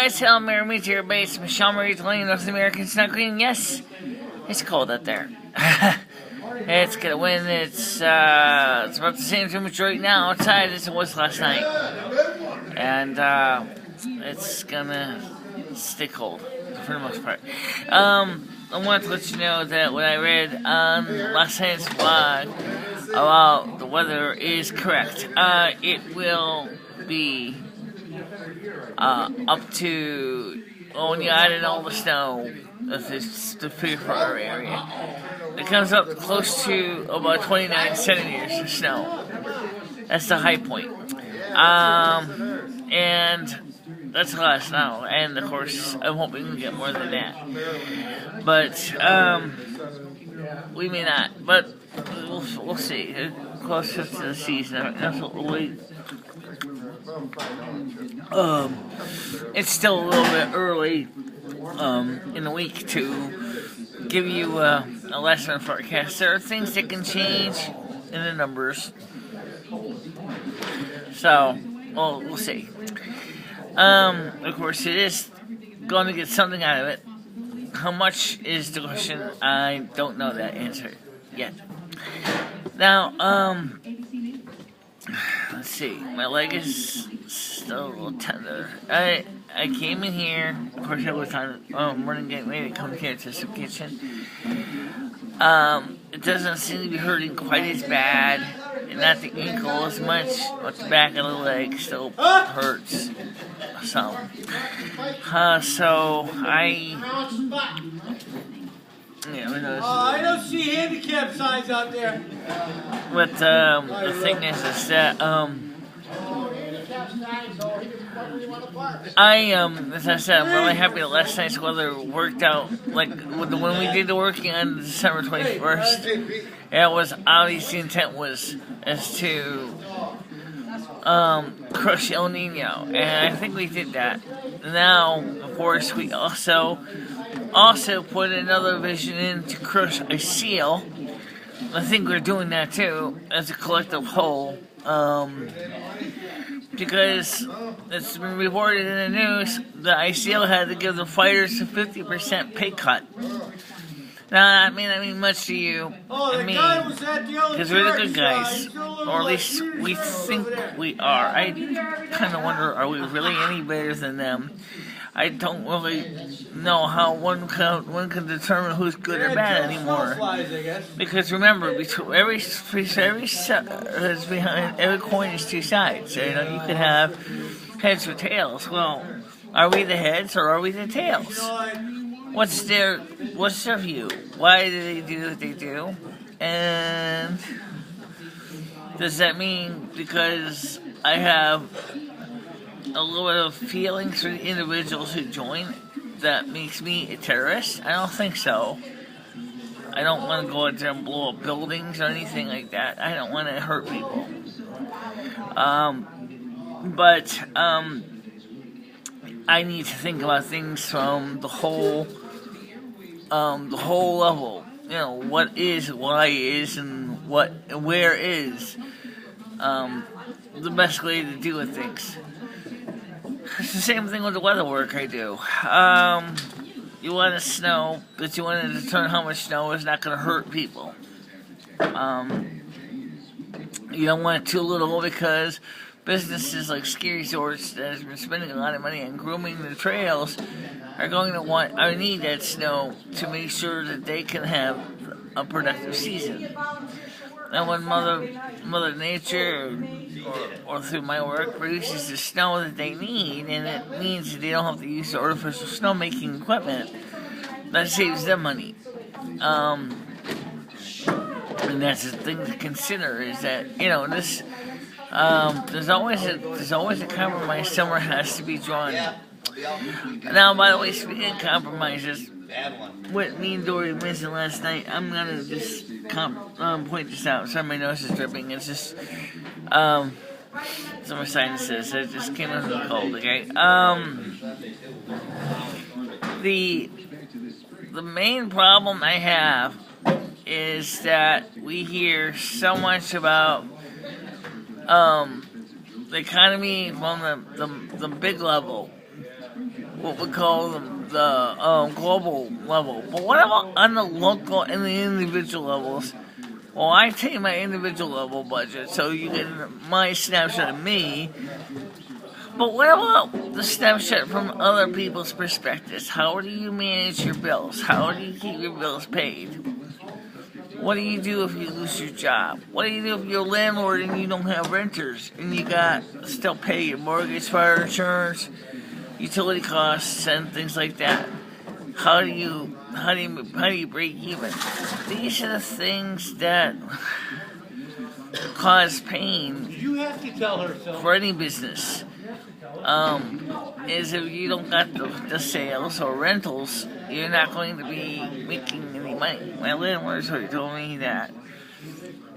guys, hello, Mary Meet your base, MicheleMarieDalene, North American Snow Queen. Yes, it's cold out there. It's gonna win. It's about the same temperature right now outside as it was last night, and it's gonna stay cold for the most part. I wanted to let you know that what I read on last night's vlog about the weather is correct. It will be up to, when you add in all the snow, the Peterborough area, it comes up close to about 29 centimeters of snow. That's the high point. And that's a lot of snow, and of course I'm hoping we get more than that, but we may not, but we'll see. Closer to the season, that's what we'll wait. It's still a little bit early in the week to give you a last minute forecast. There are things that can change in the numbers, so we'll see. Of course, it is going to get something out of it. How much is the question? I don't know that answer yet. Now, let's see. My leg is still a little tender. I came in here. Of course, I was on morning getting ready to come here to some kitchen. It doesn't seem to be hurting quite as bad, and not the ankle as much, but the back of the leg still hurts. So I don't see handicap signs out there. But the thing is that as I said, I'm really happy that last night's weather worked out. Like when we did the working on December 21st, it was obviously the intent was as to crush El Nino, and I think we did that. Now, of course, we also put another vision in to crush a seal. I think we're doing that too as a collective whole, because it's been reported in the news that ICL had to give the fighters a 50% pay cut. Now, that may not mean much to you and me, because we're the good guys, or at least we think we are. I kind of wonder, are we really any better than them? I don't really know how one can determine who's good or bad anymore. Because remember, every coin is two sides. You know, you could have heads or tails. Well, are we the heads or are we the tails? What's their view? Why do they do what they do? And does that mean because I have a little bit of feelings for the individuals who join that makes me a terrorist? I don't think so. I don't want to go out there and blow up buildings or anything like that. I don't want to hurt people. But I need to think about things from the whole level. You know, what is, why is, and where is the best way to deal with things. It's the same thing with the weather work I do. You want to snow, but you want to determine how much snow is not going to hurt people. You don't want too little, because businesses like ski resorts that have been spending a lot of money on grooming the trails are going to need that snow to make sure that they can have a productive season. And when Mother Nature or through my work produces the snow that they need, and it means that they don't have to use the artificial snowmaking equipment, that saves them money. And that's the thing to consider, is that, you know, this there's always a compromise somewhere has to be drawn. Now, by the way, speaking of compromises, what me and Dory mentioned last night, I'm gonna just point this out. Sorry, my nose is dripping. It's just some of sinuses. It just came out of the cold. Okay. The main problem I have is that we hear so much about the economy from the big level. what we call the global level. But what about on the local and the individual levels? Well, I take my individual level budget, so you get my snapshot of me. But what about the snapshot from other people's perspectives? How do you manage your bills? How do you keep your bills paid? What do you do if you lose your job? What do you do if you're a landlord and you don't have renters and you got still pay your mortgage, fire insurance, utility costs, and things like that? How do you break even? These are the things that cause pain You have to tell her so. for any business. Is if you don't got the sales or rentals, you're not going to be making any money. My landlord's already told me that.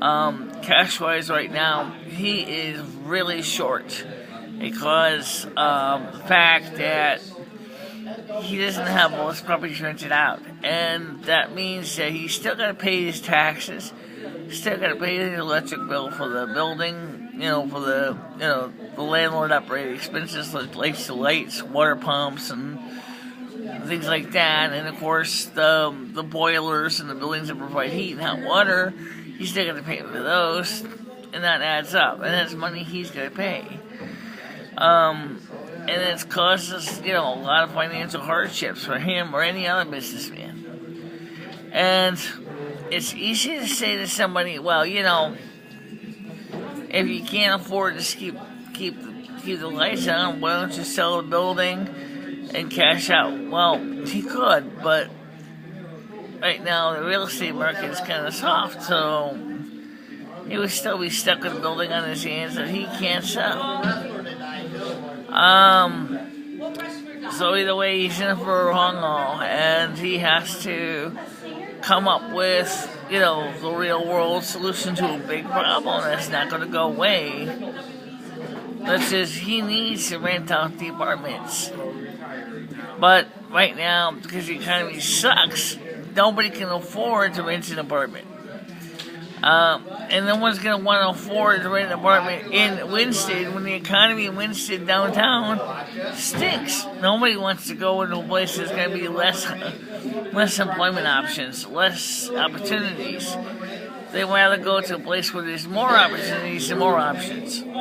Cash-wise right now, he is really short because the fact that he doesn't have all his properties rented out. And that means that he's still got to pay his taxes, still got to pay the electric bill for the building, for the landlord operated expenses like the lights, water pumps, and things like that. And of course, the boilers and the buildings that provide heat and hot water, he's still got to pay for those, and that adds up. And that's money he's got to pay. And it's caused us, a lot of financial hardships for him or any other businessman. And it's easy to say to somebody, well, if you can't afford to keep the lights on, why don't you sell the building and cash out? Well, he could, but right now the real estate market is kind of soft, so he would still be stuck with a building on his hands that he can't sell. So either way, he's in for a long haul, and he has to come up with, the real world solution to a big problem that's not going to go away. That is, he needs to rent out the apartments. But right now, because the economy sucks, nobody can afford to rent an apartment. And no one's going to want to afford to rent an apartment in Winston when the economy in Winston downtown stinks. Nobody wants to go into a place that's going to be less employment options, less opportunities. They rather go to a place where there's more opportunities and more options. And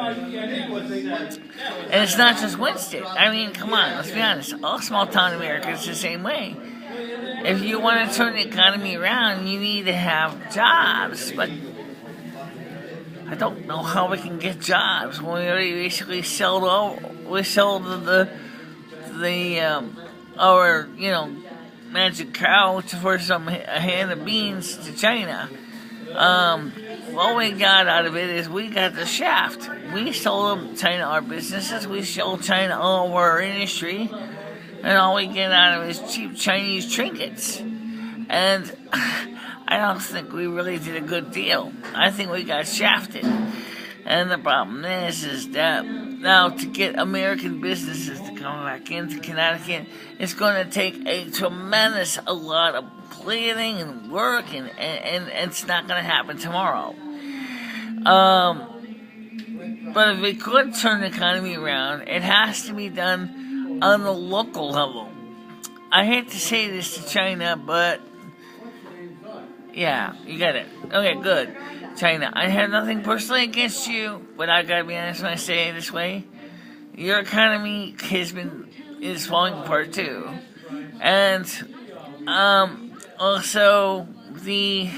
it's not just Winston. I mean, come on, let's be honest. All small town America is the same way. If you want to turn the economy around, you need to have jobs. But I don't know how we can get jobs when we already basically sold our magic cow for a hand of beans to China. All we got out of it is we got the shaft. We sold China our businesses. We sold China all of our industry. And all we get out of it is cheap Chinese trinkets. And I don't think we really did a good deal. I think we got shafted. And the problem is that now to get American businesses to come back into Connecticut, it's going to take a tremendous a lot of planning and work, and it's not going to happen tomorrow. But if we could turn the economy around, it has to be done on the local level. I hate to say this to China, but yeah, you get it. Okay, good. China, I have nothing personally against you, but I gotta be honest when I say it this way. Your economy is falling apart too. And also the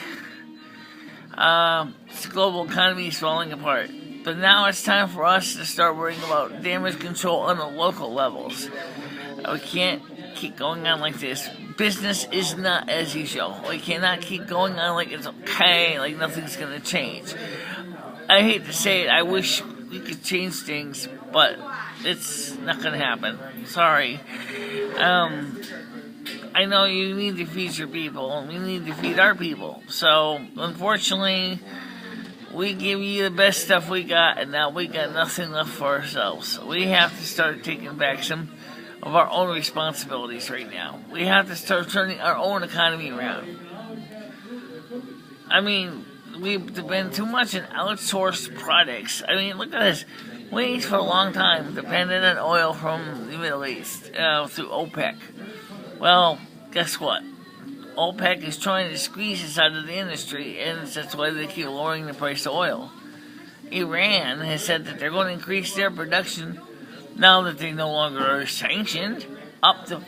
global economy is falling apart. But now it's time for us to start worrying about damage control on the local levels. We can't keep going on like this. Business is not as usual. We cannot keep going on like it's okay, like nothing's going to change. I hate to say it, I wish we could change things, but it's not going to happen. Sorry. I know you need to feed your people, and we need to feed our people. So, unfortunately, we give you the best stuff we got, and now we got nothing left for ourselves. We have to start taking back some of our own responsibilities right now. We have to start turning our own economy around. I mean, we depend too much on outsourced products. I mean, look at this. We for a long time depended on oil from the Middle East through OPEC. Well, guess what? OPEC is trying to squeeze us out of the industry, and that's why they keep lowering the price of oil. Iran has said that they're going to increase their production now that they no longer are sanctioned, up to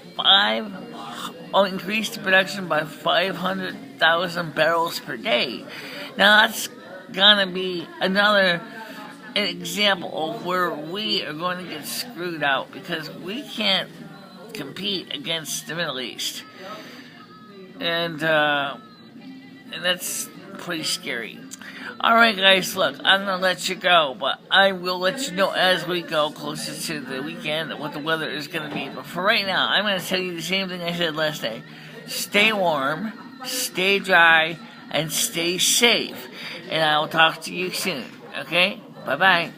increase the production by 500,000 barrels per day. Now that's gonna be another example of where we are going to get screwed out because we can't compete against the Middle East, and that's pretty scary. Alright guys, look, I'm going to let you go, but I will let you know as we go closer to the weekend what the weather is going to be. But for right now, I'm going to tell you the same thing I said last day. Stay warm, stay dry, and stay safe. And I will talk to you soon, okay? Bye-bye.